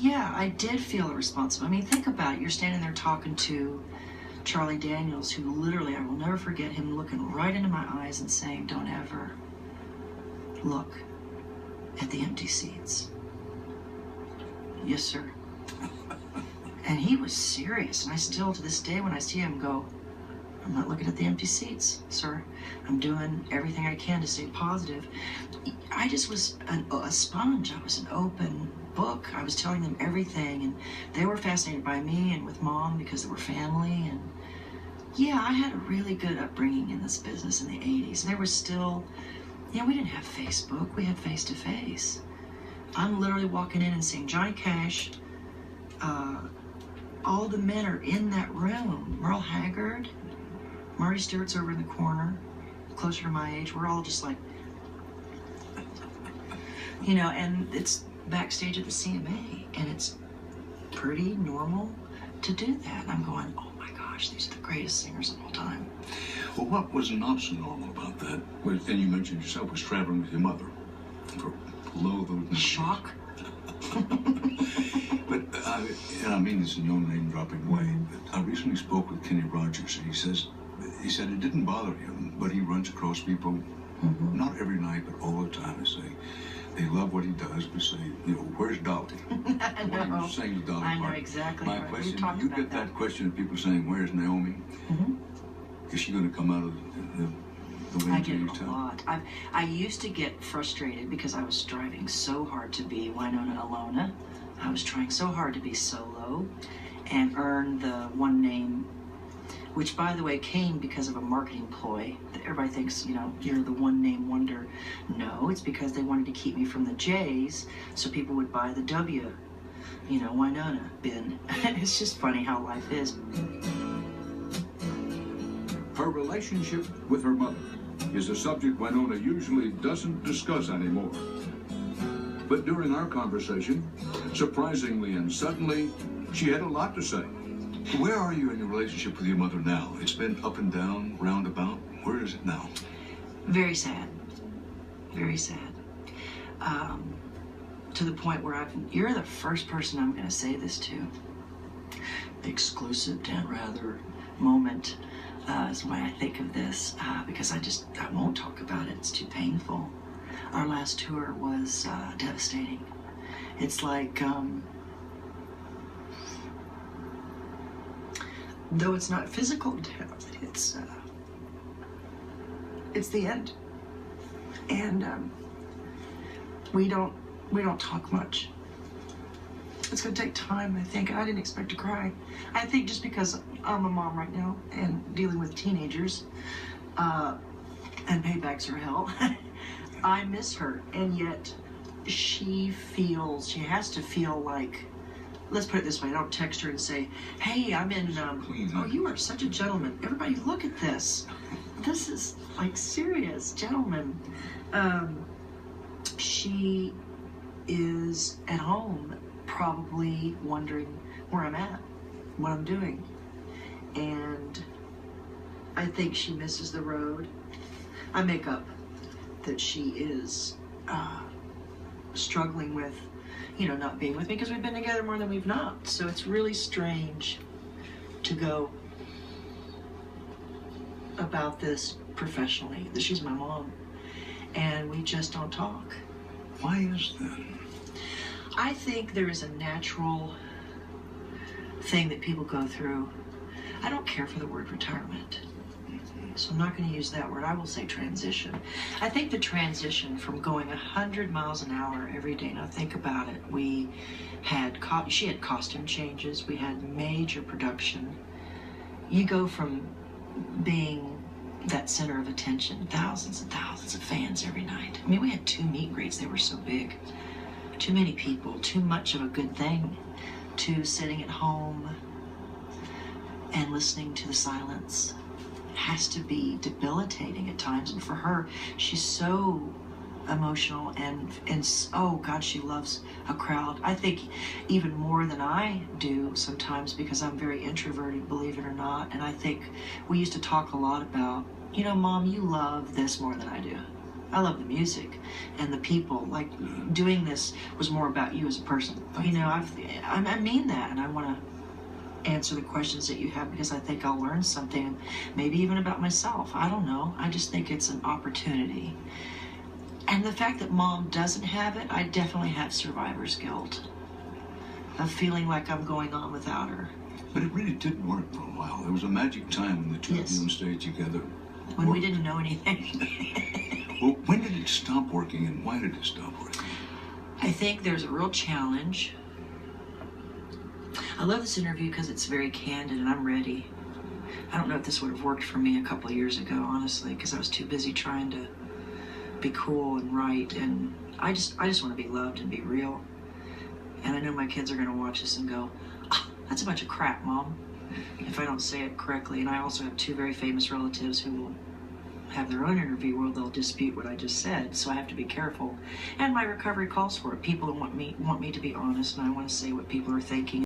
yeah, I did feel responsible. I mean, think about it. You're standing there talking to Charlie Daniels, who literally, I will never forget him looking right into my eyes and saying, don't ever look at the empty seats. Yes, sir. And he was serious, and I still, to this day, when I see him, go, I'm not looking at the empty seats, sir. I'm doing everything I can to stay positive. I just was a sponge. I was an open book. I was telling them everything, and they were fascinated by me and with Mom because they were family. And yeah, I had a really good upbringing in this business in the 80s. There was still, you know, we didn't have Facebook. We had face-to-face. I'm literally walking in and saying, Johnny Cash, all the men are in that room. Merle Haggard, Marty Stewart's over in the corner, closer to my age. We're all just like, you know, and it's backstage at the CMA, and it's pretty normal to do that. And I'm going, oh my gosh, these are the greatest singers of all time. Well, what was not so normal about that? And you mentioned yourself was traveling with your mother for below those shock. But and I mean this in no name-dropping way. But I recently spoke with Kenny Rogers, and he said it didn't bother him, but he runs across people, not every night, but all the time, and say they love what he does, but say, you know, where's Dolly? I know. What are you saying to Dolly I know Parton? exactly. My right. question: you get that question of people saying, "Where's Naomi?" Is she going to come out of the I get it a lot. I used to get frustrated because I was striving so hard to be Wynonna Alona. I was trying so hard to be solo and earn the one name, which, by the way, came because of a marketing ploy. Everybody thinks, you know, you're the one name wonder. No, it's because they wanted to keep me from the J's so people would buy the W, you know, Wynonna bin. It's just funny how life is. Her relationship with her mother is a subject Wynonna usually doesn't discuss anymore. But during our conversation, surprisingly and suddenly, she had a lot to say. Where are you in your relationship with your mother now? It's been up and down, roundabout. Where is it now? Very sad. Very sad. To the point where you're the first person I'm going to say this to. Exclusive, Dan Rather moment is the way I think of this, because I won't talk about it. It's too painful. Our last tour was devastating. It's like, though it's not physical death, it's the end. And we don't talk much. It's gonna take time, I think. I didn't expect to cry. I think just because I'm a mom right now and dealing with teenagers, and paybacks are hell, I miss her, and yet she has to feel like, let's put it this way, I don't text her and say, hey, I'm in, oh, you are such a gentleman. Everybody look at this. This is like serious, gentleman. She is at home probably wondering where I'm at, what I'm doing. And I think she misses the road. I make up that she is struggling with, you know, not being with me because we've been together more than we've not. So it's really strange to go about this professionally, that she's my mom, and we just don't talk. Why is that? I think there is a natural thing that people go through. I don't care for the word retirement, so I'm not going to use that word. I will say transition. I think the transition from going 100 miles an hour every day, now think about it, she had costume changes, we had major production. You go from being that center of attention, thousands and thousands of fans every night. I mean, we had 2 meet and greets, they were so big. Too many people, too much of a good thing, to sitting at home and listening to the silence has to be debilitating at times. And for her, she's so emotional and oh God, she loves a crowd. I think even more than I do sometimes, because I'm very introverted, believe it or not. And I think we used to talk a lot about, you know, Mom, you love this more than I do. I love the music and the people. Like, doing this was more about you as a person. You know, I mean that, and I want to answer the questions that you have because I think I'll learn something, maybe even about myself. I don't know. I just think it's an opportunity. And the fact that Mom doesn't have it, I definitely have survivor's guilt of feeling like I'm going on without her. But it really did work for a while. There was a magic time when the two of you stayed together. When we didn't know anything. Well, when did it stop working, and why did it stop working? I think there's a real challenge. I love this interview because it's very candid, and I'm ready. I don't know if this would have worked for me a couple of years ago, honestly, because I was too busy trying to be cool and right, and I just want to be loved and be real. And I know my kids are going to watch this and go, oh, that's a bunch of crap, Mom, if I don't say it correctly. And I also have two very famous relatives who will have their own interview where they'll dispute what I just said, so I have to be careful. And my recovery calls for it. People want me to be honest, and I want to say what people are thinking.